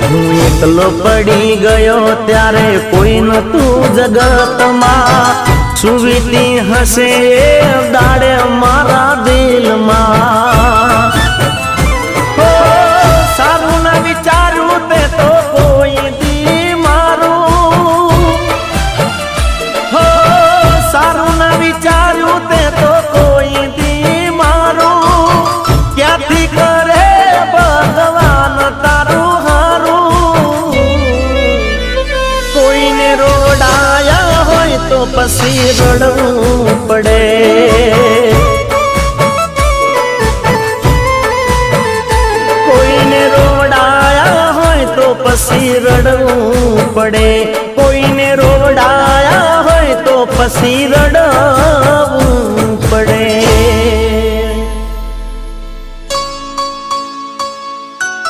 હું એકલો પડી ગયો ત્યારે કોઈ નતું જગતમાં, સુવીતી હશે દાડે મારા દિલમાં। હો સારું ના વિચાર્યું તે તો કોઈ દી મારું, હો સારું ના વિચાર્યું તે તો કોઈ દી મારું, ક્યાંથી કરે ભગવાન તારું હારું। કોઈને રોડાયા હોય તો પછી રડવું પડે, કોઈને રોડાયા હોય તો પછી રડવું પડે, કોઈને રોડાયા હોય તો પછી રડવું